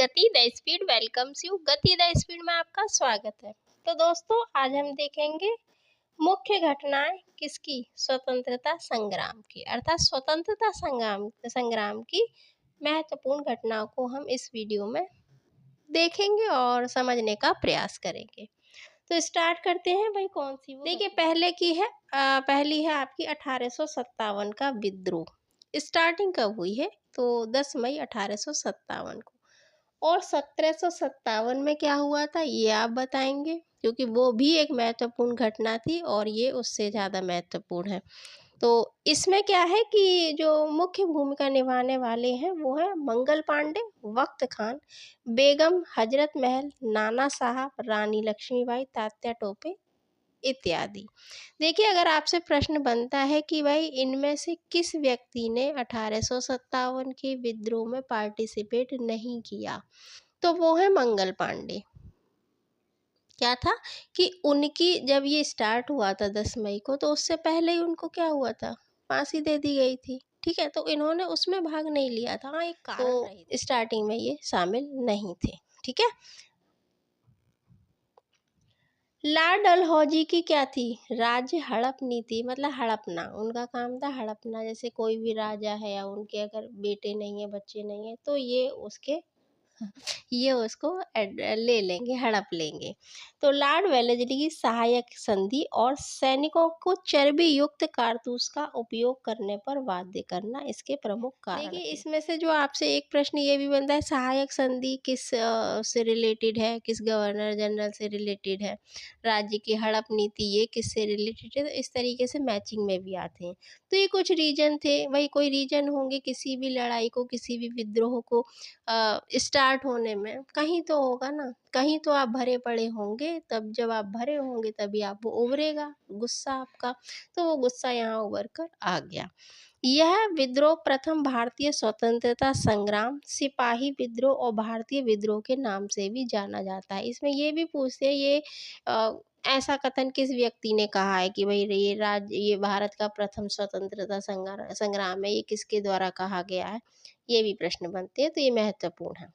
गति the speed welcomes you. गति the speed में आपका स्वागत है। तो दोस्तों, आज हम देखेंगे मुख्य घटनाएं किसकी, स्वतंत्रता संग्राम की, अर्थात स्वतंत्रता संग्राम की महत्वपूर्ण घटनाओं को हम इस वीडियो में देखेंगे और समझने का प्रयास करेंगे। तो स्टार्ट करते हैं भाई, कौन सी वो देखिए। पहली है आपकी 1857 का विद्रोह। स्टार्टिंग कब हुई है? तो 10 मई 1857 को। और 1757 में क्या हुआ था ये आप बताएंगे, क्योंकि वो भी एक महत्वपूर्ण घटना थी और ये उससे ज़्यादा महत्वपूर्ण है। तो इसमें क्या है कि जो मुख्य भूमिका निभाने वाले हैं वो है मंगल पांडे, वक्त खान, बेगम हजरत महल, नाना साहब, रानी लक्ष्मीबाई, तात्या टोपे इत्यादि। देखिए, अगर आपसे प्रश्न बनता है कि भाई इनमें से किस व्यक्ति ने 1857 के विद्रोह में पार्टिसिपेट नहीं किया, तो वो है मंगल पांडे। क्या था कि उनकी जब ये स्टार्ट हुआ था 10 मई को, तो उससे पहले ही उनको क्या हुआ था, फांसी दे दी गई थी। ठीक है, तो इन्होंने उसमें भाग नहीं लिया था। हाँ, एक कारण रही थी, स्टार्टिंग में ये शामिल नहीं थे। ठीक है। लॉर्ड डलहौजी की क्या थी, राज्य हड़प नीति, मतलब हड़पना। उनका काम था हड़पना। जैसे कोई भी राजा है या उनके अगर बेटे नहीं है, बच्चे नहीं है, तो ये उसको ले लेंगे, हड़प लेंगे। तो लॉर्ड वेलेस्ली की सहायक संधि और सैनिकों को चर्बी युक्त कारतूस का उपयोग करने पर बाध्य करना इसके प्रमुख कारण। देखिए, इसमें से जो आपसे एक प्रश्न ये भी बनता है, सहायक संधि किस से रिलेटेड है, किस गवर्नर जनरल से रिलेटेड है, राज्य की हड़प नीति ये किससे रिलेटेड है। तो इस तरीके से मैचिंग में भी आते हैं। तो ये कुछ रीजन थे, वही कोई रीजन होंगे किसी भी लड़ाई को, किसी भी विद्रोह को स्टार्ट होने में। कहीं तो होगा ना, कहीं तो आप भरे पड़े होंगे। तब जब आप भरे होंगे तभी आप वो उभरेगा गुस्सा आपका। तो वो गुस्सा यहाँ उभर कर आ गया। यह विद्रोह प्रथम भारतीय स्वतंत्रता संग्राम, सिपाही विद्रोह और भारतीय विद्रोह के नाम से भी जाना जाता है। इसमें ये भी पूछते हैं, ऐसा कथन किस व्यक्ति ने कहा है कि भाई ये भारत का प्रथम स्वतंत्रता संग्राम है, ये किसके द्वारा कहा गया है, ये भी प्रश्न बनते हैं। तो ये महत्वपूर्ण है।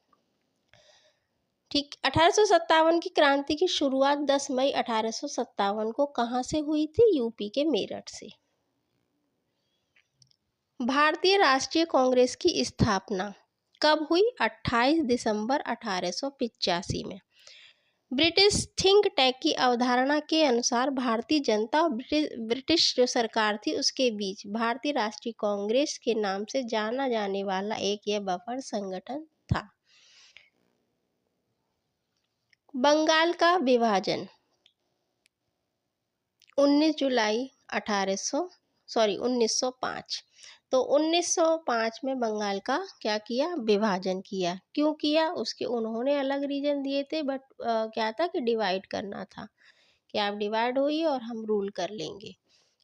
ठीक। 1857 की क्रांति की शुरुआत 10 मई 1857 को कहाँ से हुई थी? यूपी के मेरठ से। भारतीय राष्ट्रीय कांग्रेस की स्थापना कब हुई? 28 दिसंबर 1885 में। ब्रिटिश थिंक टैंक की अवधारणा के अनुसार भारतीय जनता और ब्रिटिश जो सरकार थी उसके बीच भारतीय राष्ट्रीय कांग्रेस के नाम से जाना जाने वाला एक यह बफर संगठन था। बंगाल का विभाजन 1905। तो 1905 में बंगाल का क्या किया? विभाजन किया। क्यों किया? उसके उन्होंने अलग रीजन दिए थे, बट क्या था कि डिवाइड करना था कि आप डिवाइड होइए और हम रूल कर लेंगे।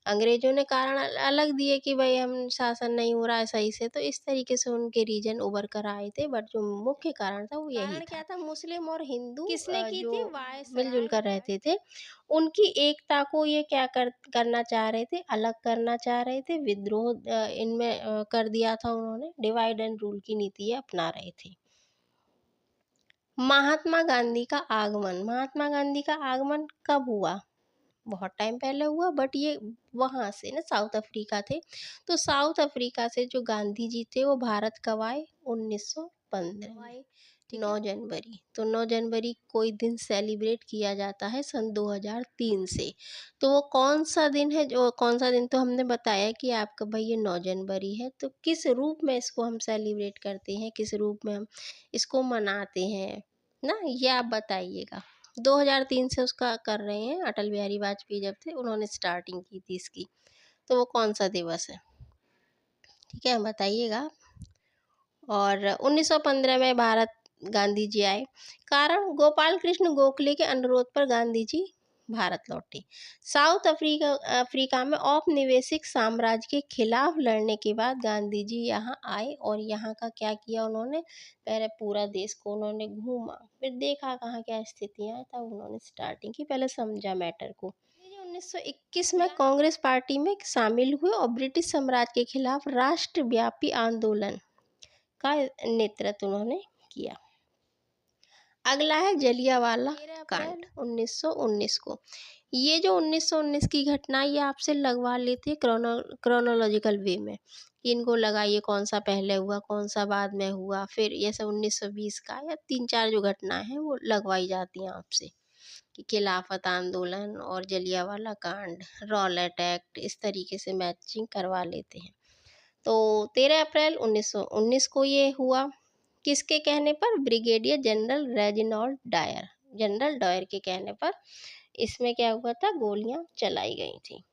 अंग्रेजों ने कारण अलग दिए कि भाई हम शासन नहीं हो रहा है सही से। तो इस तरीके से उनके रीजन उभर कर आए थे, बट जो मुख्य कारण था वो यही था। क्या था? मुस्लिम और हिंदू किसने की थी? मिलजुल कर रहते थे। उनकी एकता को ये क्या करना चाह रहे थे? अलग करना चाह रहे थे। विद्रोह इनमें कर दिया था उन्होंने। डिवाइड एंड रूल की नीति ये अपना रहे थे। महात्मा गांधी का आगमन। महात्मा गांधी का आगमन कब हुआ? बहुत टाइम पहले हुआ, बट ये वहाँ से ना, साउथ अफ्रीका थे। तो साउथ अफ्रीका से जो गांधी जी थे वो भारत कब आए? 1915 में, 9 जनवरी। तो 9 जनवरी कोई दिन सेलिब्रेट किया जाता है सन 2003 से। तो वो कौन सा दिन है? जो कौन सा दिन तो हमने बताया कि आपका भाई ये 9 जनवरी है। तो किस रूप में इसको हम सेलिब्रेट करते हैं, किस रूप में हम इसको मनाते हैं ना, ये आप बताइएगा। 2003 से उसका कर रहे हैं। अटल बिहारी वाजपेयी जब थे उन्होंने स्टार्टिंग की थी इसकी। तो वो कौन सा दिवस है? ठीक है, बताइएगा। और 1915 में भारत गांधी जी आए। कारण गोपाल कृष्ण गोखले के अनुरोध पर गांधी जी भारत लौटे। साउथ अफ्रीका में औपनिवेशिक साम्राज्य के खिलाफ लड़ने के बाद गांधी जी यहाँ आए और यहाँ का क्या किया उन्होंने? पहले पूरा देश को उन्होंने घूमा, फिर देखा कहाँ क्या स्थितियाँ हैं, तब उन्होंने स्टार्टिंग की, पहले समझा मैटर को। 1921 में कांग्रेस पार्टी में शामिल हुए और ब्रिटिश साम्राज्य के खिलाफ राष्ट्रव्यापी आंदोलन का नेतृत्व उन्होंने किया। अगला है जलियांवाला कांड 1919 को। ये जो 1919 की घटना, ये आपसे लगवा लेते हैं क्रोनोलॉजिकल वे में, कि इनको लगाइए कौन सा पहले हुआ कौन सा बाद में हुआ, फिर ये सब 1920 का या 3-4 जो घटनाएं हैं वो लगवाई जाती हैं आपसे, कि खिलाफत आंदोलन और जलियांवाला कांड, रॉलेट एक्ट, इस तरीके से मैचिंग करवा लेते हैं। तो 13 अप्रैल 1919 को ये हुआ। किसके कहने पर? Brigadier general Reginald Dyer, general Dyer के कहने पर इसमें क्या हुआ था, गोलियां चलाई गई थी।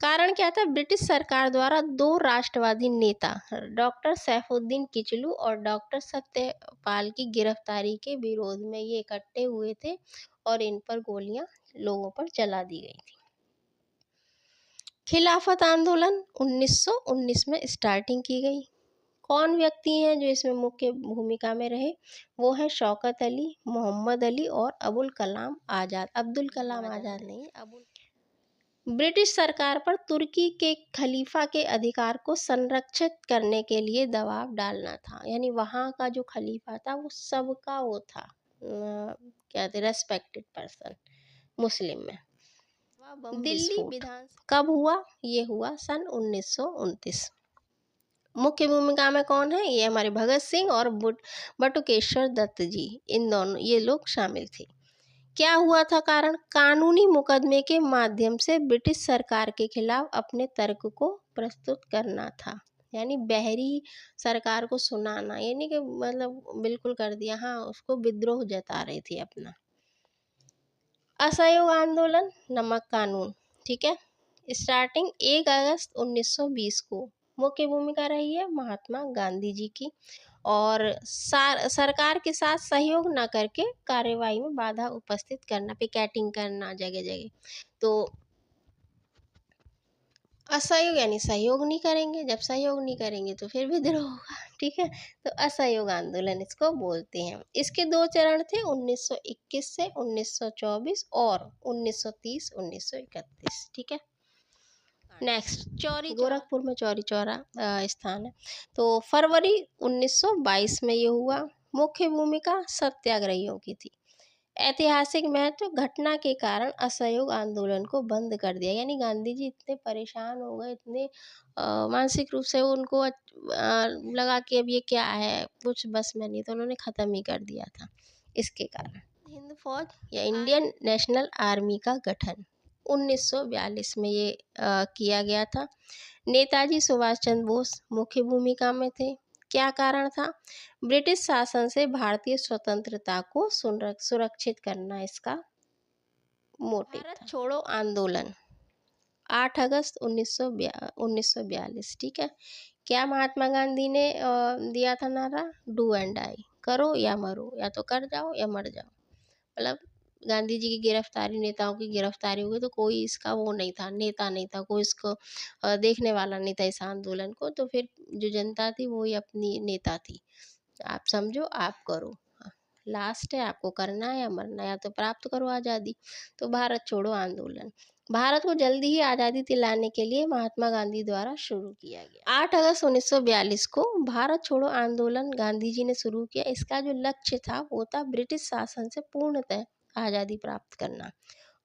कारण क्या था? ब्रिटिश सरकार द्वारा 2 राष्ट्रवादी नेता डॉक्टर सैफुद्दीन किचलू और डॉक्टर सत्यपाल की गिरफ्तारी के विरोध में ये इकट्ठे हुए थे और इन पर गोलियां लोगों पर चला दी गई थी। खिलाफत आंदोलन 1919 में स्टार्टिंग की गई। कौन व्यक्ति हैं जो इसमें मुख्य भूमिका में रहे? वो है शौकत अली, मोहम्मद अली और अबुल कलाम आज़ाद। अब्दुल कलाम आज़ाद नहीं, ब्रिटिश सरकार पर तुर्की के खलीफा के अधिकार को संरक्षित करने के लिए दबाव डालना था। यानी वहाँ का जो खलीफा था वो सबका वो था, क्या थे, रेस्पेक्टेड पर्सन मुस्लिम में। दिल्ली विधान कब हुआ? ये हुआ सन 1929। मुख्य भूमिका में कौन है? ये हमारे भगत सिंह और बटुकेश्वर दत्त जी, इन दोनों, ये लोग शामिल थे। क्या हुआ था कारण? कानूनी मुकदमे के माध्यम से ब्रिटिश सरकार के खिलाफ अपने तर्क को प्रस्तुत करना था। यानी बहरी सरकार को सुनाना, ये नहीं कि मतलब बिल्कुल कर दिया, हाँ उसको विद्रोह जता रही थी अपना। असहयोग आंदोलन, नमक कानून, ठीक है, स्टार्टिंग 1 अगस्त 1920 को। मुख्य भूमिका रही है महात्मा गांधी जी की, और सरकार के साथ सहयोग न करके कार्यवाही में बाधा उपस्थित करना, पिकेटिंग करना जगह जगह। तो असहयोग यानी सहयोग नहीं करेंगे, जब सहयोग नहीं करेंगे तो फिर विद्रोह होगा, ठीक है। तो असहयोग आंदोलन इसको बोलते हैं। इसके 2 चरण थे, 1921 से 1924 और 1930 1931, ठीक है। नेक्स्ट, चौरी गोरखपुर में चौरी चौरा स्थान है। तो फरवरी 1922 में ये हुआ। मुख्य भूमिका सत्याग्रहियों की थी। ऐतिहासिक महत्व, घटना के कारण असहयोग आंदोलन को बंद कर दिया। यानी गांधी जी इतने परेशान हो गए, इतने मानसिक रूप से उनको लगा कि अब ये क्या है, कुछ बस में नहीं, तो उन्होंने ख़त्म ही कर दिया था इसके कारण। हिंद फौज या इंडियन नेशनल आर्मी का गठन 1942 में ये किया गया था। नेताजी सुभाष चंद्र बोस मुख्य भूमिका में थे। क्या कारण था? ब्रिटिश शासन से भारतीय स्वतंत्रता को सुरक्षित करना इसका मोटिव था। छोड़ो आंदोलन 8 अगस्त 1942, ठीक है। क्या महात्मा गांधी ने दिया था नारा? डू एंड डाई, करो या मरो, या तो कर जाओ या मर जाओ। मतलब गांधी जी की गिरफ्तारी, नेताओं की गिरफ्तारी हो गई तो कोई इसका वो नहीं था, नेता नहीं था, कोई इसको देखने वाला नहीं था इस आंदोलन को, तो फिर जो जनता थी वो ही अपनी नेता थी। आप समझो, आप करो, लास्ट है, आपको करना है या मरना, या तो प्राप्त करो आज़ादी। तो भारत छोड़ो आंदोलन भारत को जल्दी ही आज़ादी दिलाने के लिए महात्मा गांधी द्वारा शुरू किया गया। 8 अगस्त 1942 को भारत छोड़ो आंदोलन गांधी जी ने शुरू किया। इसका जो लक्ष्य था वो था ब्रिटिश शासन से पूर्णतः आज़ादी प्राप्त करना,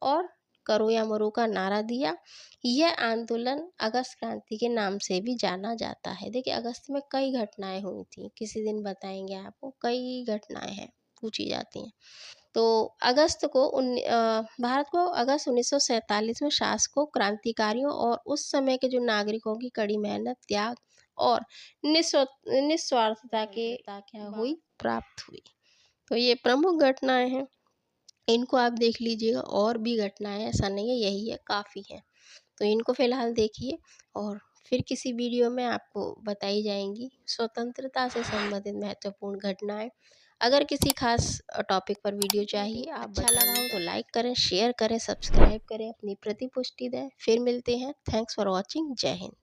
और करो या मरो का नारा दिया। यह आंदोलन अगस्त क्रांति के नाम से भी जाना जाता है। देखिए, अगस्त में कई घटनाएं हुई थी, किसी दिन बताएंगे आपको, कई घटनाएं हैं पूछी जाती हैं। तो अगस्त को भारत को अगस्त 1947 में शासकों, क्रांतिकारियों और उस समय के जो नागरिकों की कड़ी मेहनत, त्याग और निस्वार्थता के क्या हुई, प्राप्त हुई। तो ये प्रमुख घटनाएं हैं, इनको आप देख लीजिएगा। और भी घटनाएं, ऐसा नहीं है यही है, काफ़ी है। तो इनको फ़िलहाल देखिए, और फिर किसी वीडियो में आपको बताई जाएंगी स्वतंत्रता से संबंधित महत्वपूर्ण घटनाएं। अगर किसी खास टॉपिक पर वीडियो चाहिए, आप अच्छा लगा हो तो लाइक करें, शेयर करें, सब्सक्राइब करें, अपनी प्रतिपुष्टि दें। फिर मिलते हैं। Thanks for watching. जय हिंद।